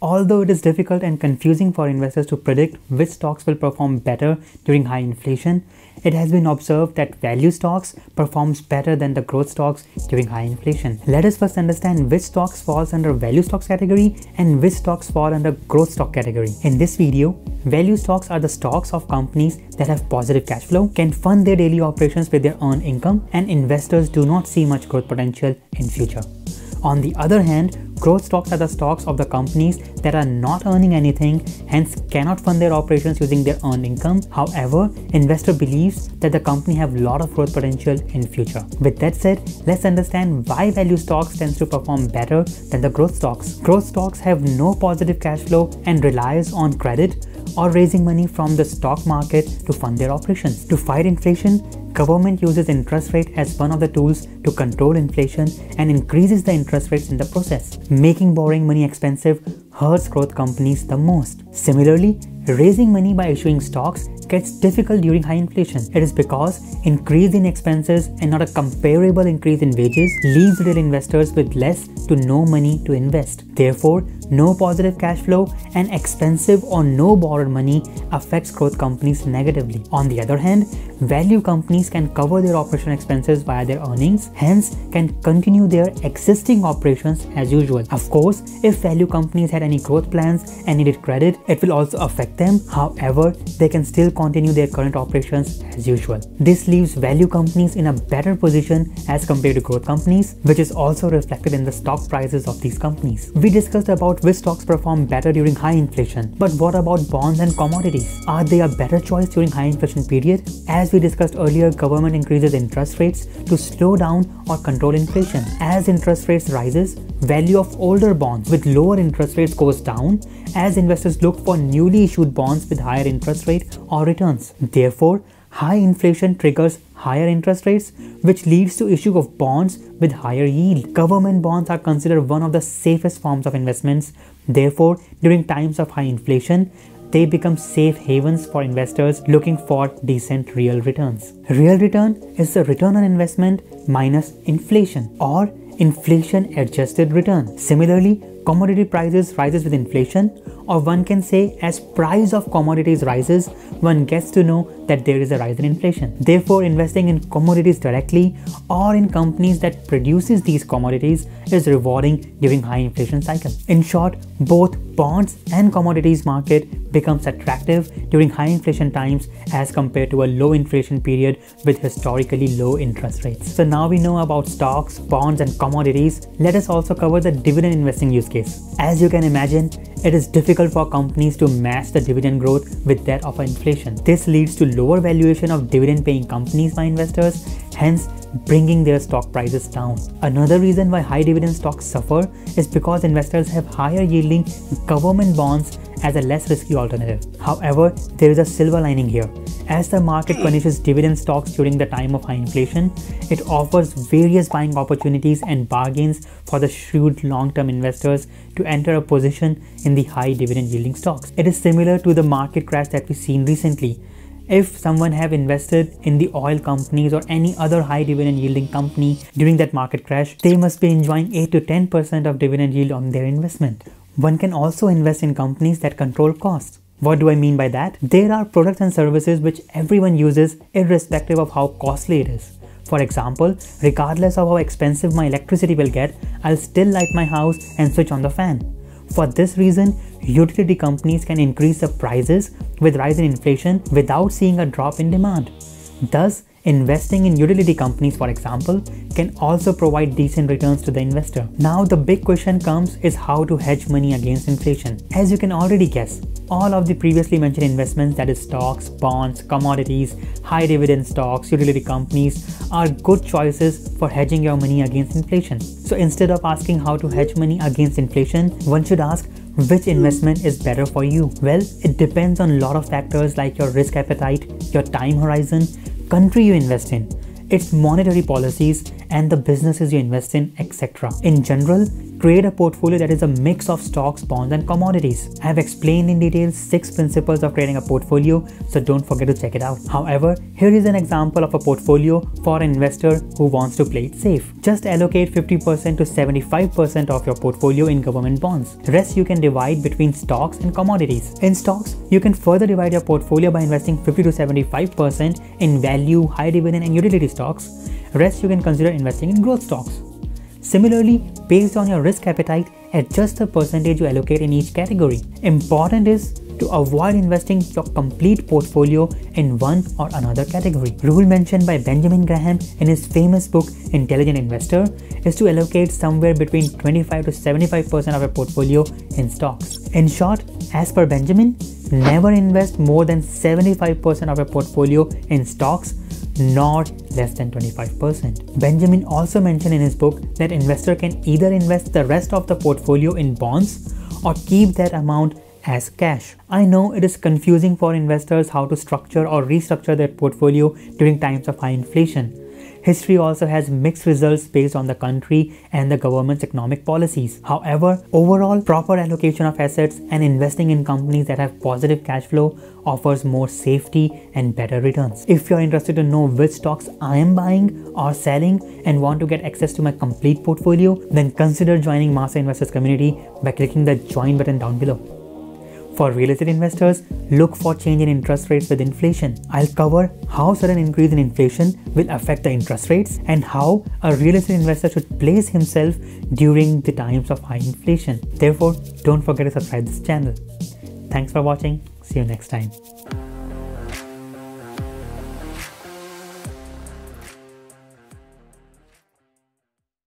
Although it is difficult and confusing for investors to predict which stocks will perform better during high inflation, it has been observed that value stocks performs better than the growth stocks during high inflation. Let us first understand which stocks falls under value stocks category and which stocks fall under growth stock category. In this video, value stocks are the stocks of companies that have positive cash flow, can fund their daily operations with their earned income, and investors do not see much growth potential in future. On the other hand, growth stocks are the stocks of the companies that are not earning anything, hence cannot fund their operations using their earned income. However, investor believes that the company have a lot of growth potential in future. With that said, let's understand why value stocks tends to perform better than the growth stocks. Growth stocks have no positive cash flow and relies on credit or raising money from the stock market to fund their operations. To fight inflation, government uses interest rate as one of the tools to control inflation and increases the interest rates in the process. Making borrowing money expensive hurts growth companies the most. Similarly, raising money by issuing stocks gets difficult during high inflation. It is because increase in expenses and not a comparable increase in wages leaves real investors with less to no money to invest. Therefore, no positive cash flow and expensive or no borrowed money affects growth companies negatively. On the other hand, value companies can cover their operational expenses via their earnings, hence can continue their existing operations as usual. Of course, if value companies had any growth plans and needed credit, it will also affect them. However, they can still continue their current operations as usual. This leaves value companies in a better position as compared to growth companies, which is also reflected in the stock prices of these companies. We discussed about which stocks perform better during high inflation, but what about bonds and commodities? Are they a better choice during high inflation period? As we discussed earlier, government increases interest rates to slow down or control inflation. As interest rates rises, value of older bonds with lower interest rates goes down as investors look for newly issued bonds with higher interest rate or returns. Therefore, high inflation triggers higher interest rates, which leads to issue of bonds with higher yield. Government bonds are considered one of the safest forms of investments. Therefore, during times of high inflation, they become safe havens for investors looking for decent real returns. Real return is the return on investment minus inflation or inflation adjusted return. Similarly, commodity prices rises with inflation, or one can say as price of commodities rises, one gets to know that there is a rise in inflation. Therefore, investing in commodities directly or in companies that produces these commodities is rewarding during high inflation cycle. In short, both bonds and commodities market becomes attractive during high inflation times as compared to a low inflation period with historically low interest rates. So now we know about stocks, bonds and commodities. Let us also cover the dividend investing use case. As you can imagine, it is difficult for companies to match the dividend growth with that of inflation. This leads to lower valuation of dividend paying companies by investors, hence bringing their stock prices down. Another reason why high dividend stocks suffer is because investors have higher yielding government bonds as a less risky alternative. However, there is a silver lining here. As the market punishes dividend stocks during the time of high inflation, it offers various buying opportunities and bargains for the shrewd long-term investors to enter a position in the high dividend yielding stocks. It is similar to the market crash that we've seen recently. If someone have invested in the oil companies or any other high dividend yielding company during that market crash, they must be enjoying 8 to 10% of dividend yield on their investment. One can also invest in companies that control costs. What do I mean by that? There are products and services which everyone uses irrespective of how costly it is. For example, regardless of how expensive my electricity will get, I'll still light my house and switch on the fan. For this reason, utility companies can increase the prices with rise in inflation without seeing a drop in demand. Thus, investing in utility companies, for example, can also provide decent returns to the investor. Now the big question comes is how to hedge money against inflation. As you can already guess, all of the previously mentioned investments, that is stocks, bonds, commodities, high dividend stocks, utility companies, are good choices for hedging your money against inflation. So instead of asking how to hedge money against inflation, one should ask which investment is better for you. Well, it depends on a lot of factors like your risk appetite, your time horizon, country you invest in, its monetary policies, and the businesses you invest in, etc. In general, create a portfolio that is a mix of stocks, bonds, and commodities. I have explained in detail 6 principles of creating a portfolio, so don't forget to check it out. However, here is an example of a portfolio for an investor who wants to play it safe. Just allocate 50% to 75% of your portfolio in government bonds. The rest you can divide between stocks and commodities. In stocks, you can further divide your portfolio by investing 50 to 75% in value, high dividend, and utility stocks. The rest you can consider investing in growth stocks. Similarly, based on your risk appetite, adjust the percentage you allocate in each category. Important is to avoid investing your complete portfolio in one or another category. Rule mentioned by Benjamin Graham in his famous book Intelligent Investor is to allocate somewhere between 25 to 75% of your portfolio in stocks. In short, as per Benjamin, never invest more than 75% of your portfolio in stocks, not less than 25%. Benjamin also mentioned in his book that investor can either invest the rest of the portfolio in bonds or keep that amount as cash. I know it is confusing for investors how to structure or restructure their portfolio during times of high inflation. History also has mixed results based on the country and the government's economic policies. However, overall, proper allocation of assets and investing in companies that have positive cash flow offers more safety and better returns. If you're interested to know which stocks I am buying or selling and want to get access to my complete portfolio, then consider joining Master Investors community by clicking the join button down below. For real estate investors, look for change in interest rates with inflation. I'll cover how sudden increase in inflation will affect the interest rates and how a real estate investor should place himself during the times of high inflation. Therefore, don't forget to subscribe this channel. Thanks for watching. See you next time.